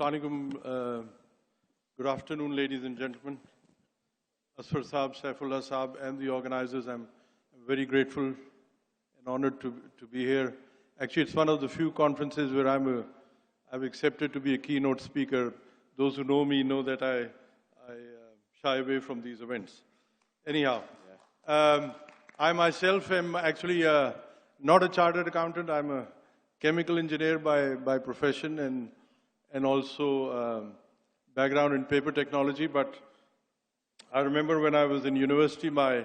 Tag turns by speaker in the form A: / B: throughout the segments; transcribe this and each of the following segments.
A: Assalamu alaikum. Good afternoon, ladies and gentlemen. Asfar Saab, Saifullah Saab, and the organizers, I'm very grateful and honored to be here. Actually, it's one of the few conferences where I've accepted to be a keynote speaker. Those who know me know that I shy away from these events. Anyhow, I myself am actually not a chartered accountant. I'm a chemical engineer by profession and also background in paper technology. But I remember when I was in university, my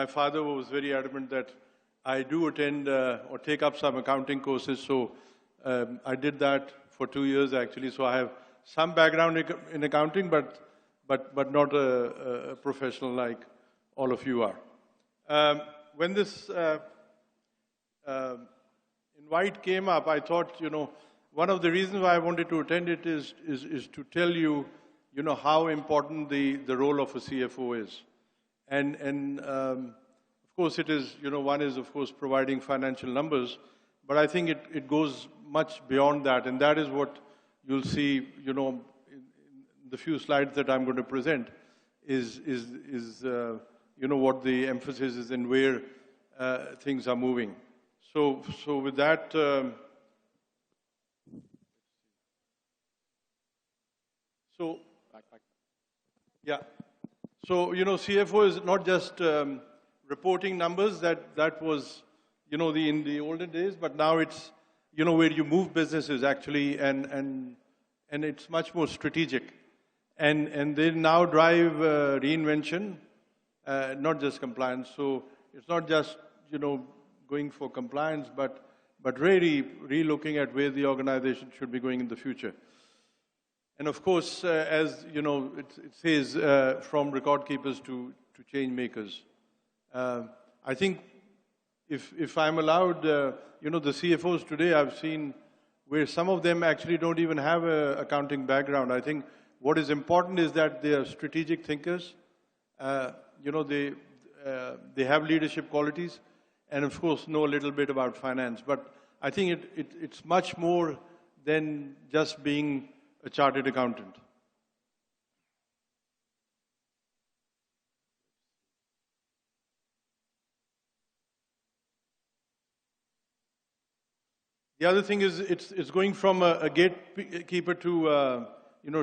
A: father was very adamant that I do attend or take up some accounting courses. So I did that for 2 years actually. So I have some background in accounting, but not a professional like all of you are. When this invite came up, I thought, one of the reasons why I wanted to attend it is to tell you, how important the role of a CFO is. And of course it is, one is of course providing financial numbers, but I think it goes much beyond that. And that is what you'll see, in the few slides that I'm going to present is what the emphasis is and where things are moving. So with that, yeah. So, CFO is not just reporting numbers that was, in the olden days, but now it's, where you move businesses actually and it's much more strategic. And they now drive reinvention, not just compliance. So it's not just, going for compliance, but really re-looking at where the organization should be going in the future. And of course, as it says, from record keepers to change makers. I think if I'm allowed, the CFOs today I've seen where some of them actually don't even have an accounting background. I think what is important is that they are strategic thinkers. They have leadership qualities, and of course know a little bit about finance. But I think it's much more than just being a chartered accountant. The other thing is it's going from a gatekeeper to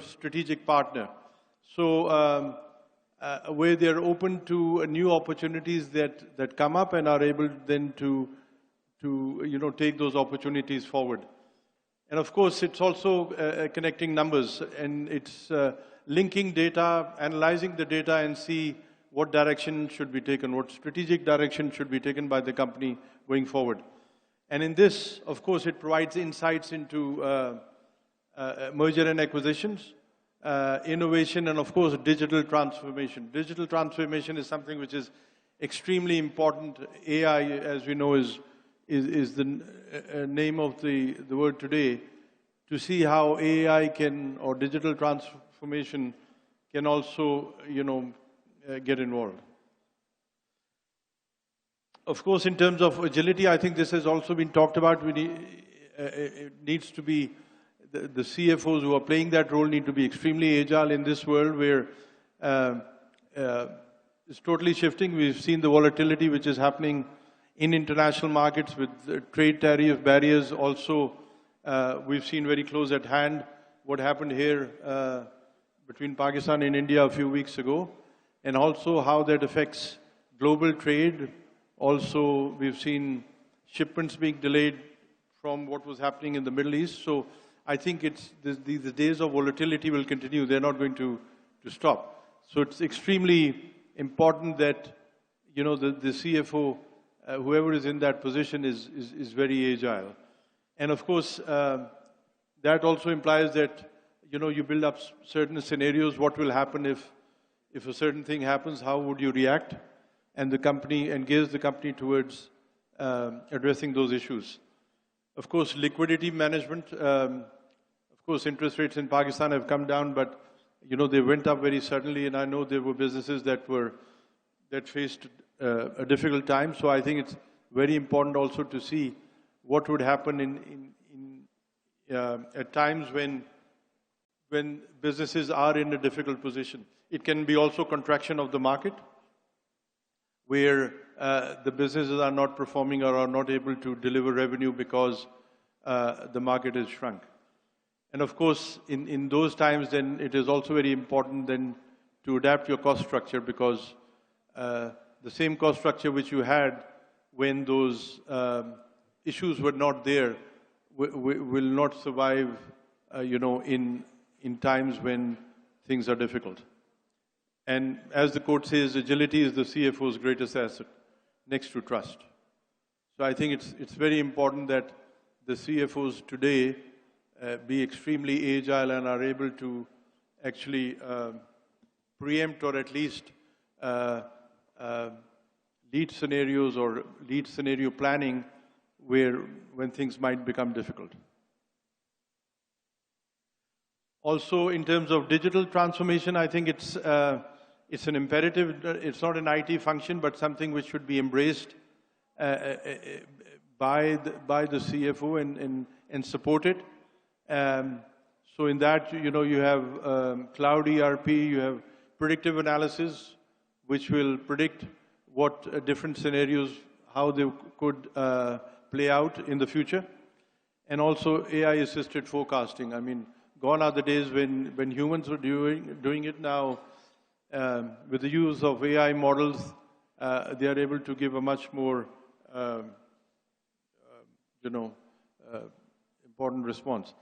A: strategic partner. So where they're open to new opportunities that come up and are able then to take those opportunities forward. And of course, it's also connecting numbers, and it's linking data, analyzing the data, and see what direction should be taken, what strategic direction should be taken by the company going forward. And in this, of course, it provides insights into merger and acquisitions, innovation, and of course, digital transformation. Digital transformation is something which is extremely important. AI, as we know, is the name of the word today, to see how AI can, or digital transformation can also, get involved. Of course, in terms of agility, I think this has also been talked about. It needs to be, the CFOs who are playing that role need to be extremely agile in this world where it's totally shifting. We've seen the volatility which is happening in international markets with trade tariff barriers. Also, we've seen very close at hand what happened here between Pakistan and India a few weeks ago, and also how that affects global trade. Also, we've seen shipments being delayed from what was happening in the Middle East. So I think the days of volatility will continue. They're not going to stop. So it's extremely important that, the CFO, whoever is in that position is very agile. And of course, that also implies that, you build up certain scenarios. What will happen if a certain thing happens? How would you react? And the company, engage the company towards addressing those issues. Of course, liquidity management. Of course, interest rates in Pakistan have come down, but they went up very suddenly, and I know there were businesses that faced a difficult time. So I think it's very important also to see what would happen at times when when businesses are in a difficult position. It can be also contraction of the market, where the businesses are not performing or are not able to deliver revenue because the market is shrunk. And of course, in those times, then it is also very important then to adapt your cost structure, because the same cost structure which you had when those issues were not there will not survive, in times when things are difficult. And as the quote says, agility is the CFO's greatest asset, next to trust. So I think it's very important that the CFOs today be extremely agile and are able to actually preempt or at least lead scenarios or lead scenario planning when things might become difficult. Also, in terms of digital transformation, I think it's an imperative. It's not an IT function, but something which should be embraced by the CFO and supported. So in that, you have cloud ERP, you have predictive analysis, which will predict what different scenarios, how they could play out in the future. And also AI-assisted forecasting. I mean, gone are the days when humans were doing it. Now, with the use of AI models, they are able to give a much more, important response.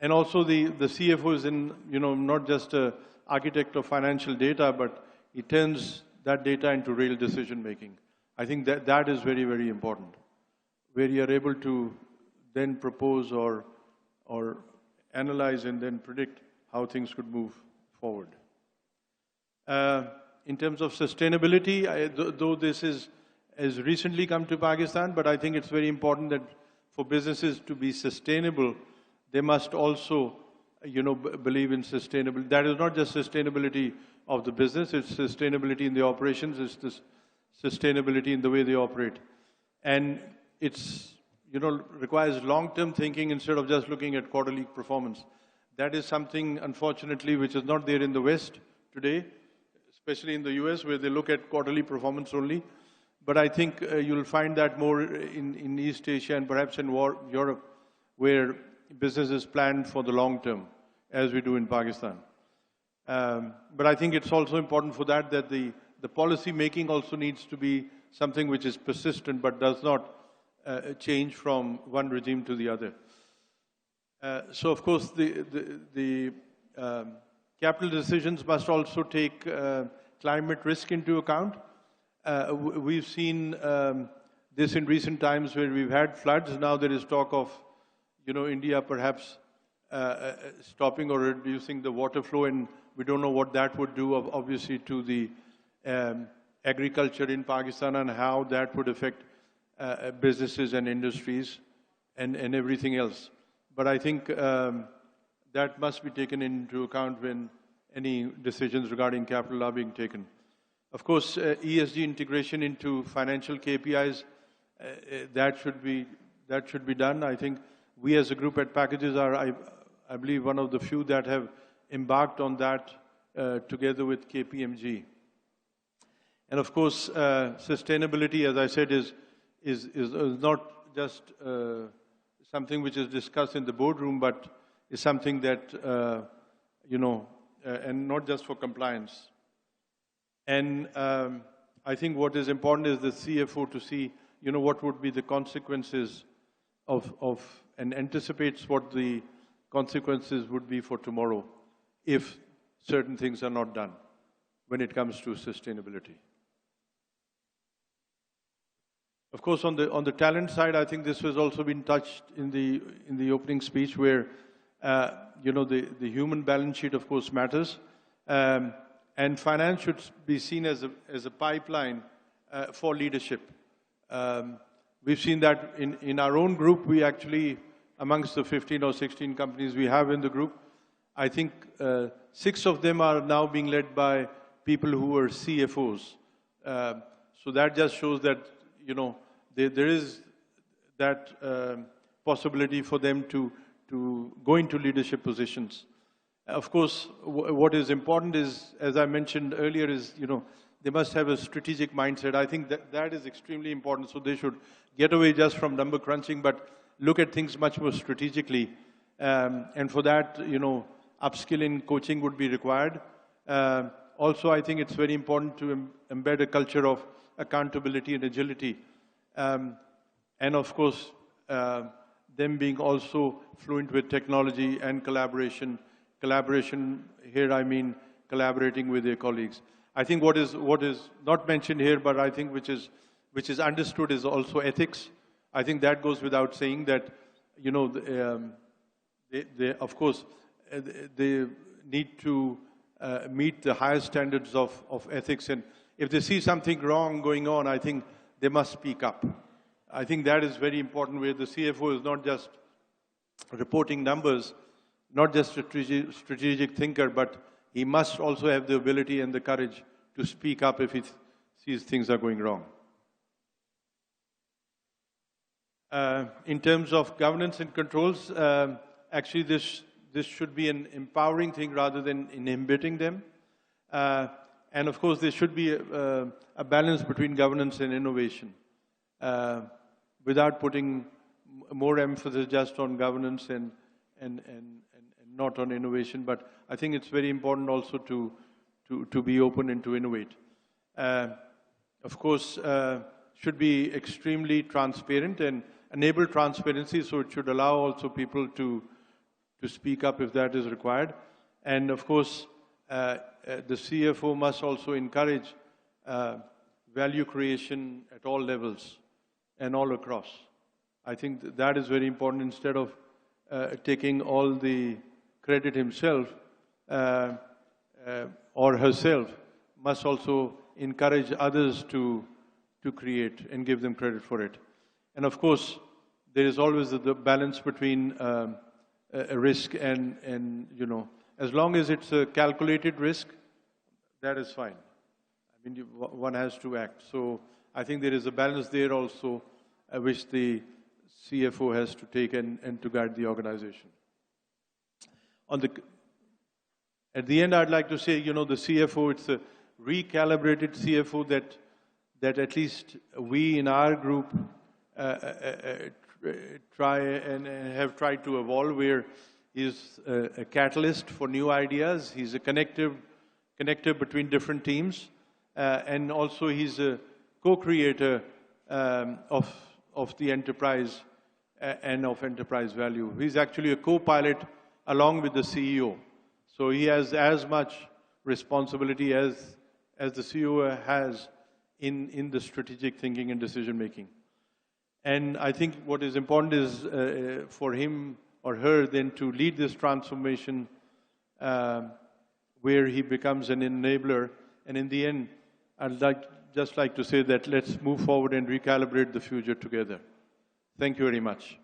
A: And also the CFO is not just an architect of financial data, but he turns that data into real decision making. I think that is very, very important, where you are able to then propose or analyze and then predict how things could move forward. In terms of sustainability, though this has recently come to Pakistan, but I think it's very important that for businesses to be sustainable, they must also, believe in sustainability. That is not just sustainability of the business, it's sustainability in the operations, it's the sustainability in the way they operate. And it's, requires long-term thinking instead of just looking at quarterly performance. That is something, unfortunately, which is not there in the West today, especially in the US, where they look at quarterly performance only. But I think you'll find that more in East Asia and perhaps in Europe, where businesses plan for the long term, as we do in Pakistan. But I think it's also important for that the policy making also needs to be something which is persistent but does not change from one regime to the other. So of course the capital decisions must also take climate risk into account. We've seen this in recent times where we've had floods. Now there is talk of, India perhaps stopping or reducing the water flow, and we don't know what that would do, obviously, to the agriculture in Pakistan and how that would affect businesses and industries and everything else. But I think that must be taken into account when any decisions regarding capital are being taken. Of course, ESG integration into financial KPIs, that should be done. I think we as a group at Packages are, I believe, one of the few that have embarked on that together with KPMG. And of course, sustainability, as I said, is not just something which is discussed in the boardroom, but is something that, and not just for compliance. And I think what is important is the CFO to see, what would be the consequences of and anticipates what the consequences would be for tomorrow if certain things are not done when it comes to sustainability. Of course, on the talent side, I think this has also been touched in the opening speech, where the human balance sheet, of course, matters, and finance should be seen as a pipeline for leadership. We've seen that in our own group. We actually, amongst the 15 or 16 companies we have in the group, I think 6 of them are now being led by people who are CFOs. So that just shows that, there is that possibility for them to go into leadership positions. Of course, what is important is, as I mentioned earlier, is, they must have a strategic mindset. I think that is extremely important. So they should get away just from number crunching, but look at things much more strategically. And for that, upskilling, coaching would be required. Also, I think it's very important to embed a culture of accountability and agility. And of course, them being also fluent with technology and collaboration. Collaboration here, I mean collaborating with their colleagues. I think what is not mentioned here, but I think which is understood is also ethics. I think that goes without saying that, of course, they need to meet the highest standards of ethics. And if they see something wrong going on, I think they must speak up. I think that is very important, where the CFO is not just reporting numbers, not just a strategic thinker, but he must also have the ability and the courage to speak up if he sees things are going wrong. In terms of governance and controls, actually this should be an empowering thing rather than inhibiting them. And of course, there should be a balance between governance and innovation, without putting more emphasis just on governance and not on innovation. But I think it's very important also to be open and to innovate. Of course, should be extremely transparent and enable transparency, so it should allow also people to speak up if that is required. And of course, the CFO must also encourage value creation at all levels and all across. I think that is very important. Instead of taking all the credit himself or herself, must also encourage others to create and give them credit for it. And of course, there is always the balance between a risk and as long as it's a calculated risk, that is fine. I mean, one has to act. So I think there is a balance there also, which the CFO has to take and to guide the organization. At the end, I'd like to say, the CFO, it's a recalibrated CFO that at least we in our group try and have tried to evolve, where he's a catalyst for new ideas. He's a connector between different teams, and also he's a co-creator of the enterprise and of enterprise value. He's actually a co-pilot along with the CEO. So he has as much responsibility as the CEO has in the strategic thinking and decision making. And I think what is important is for him or her then to lead this transformation where he becomes an enabler. And in the end, I'd just like to say that let's move forward and recalibrate the future together. Thank you very much.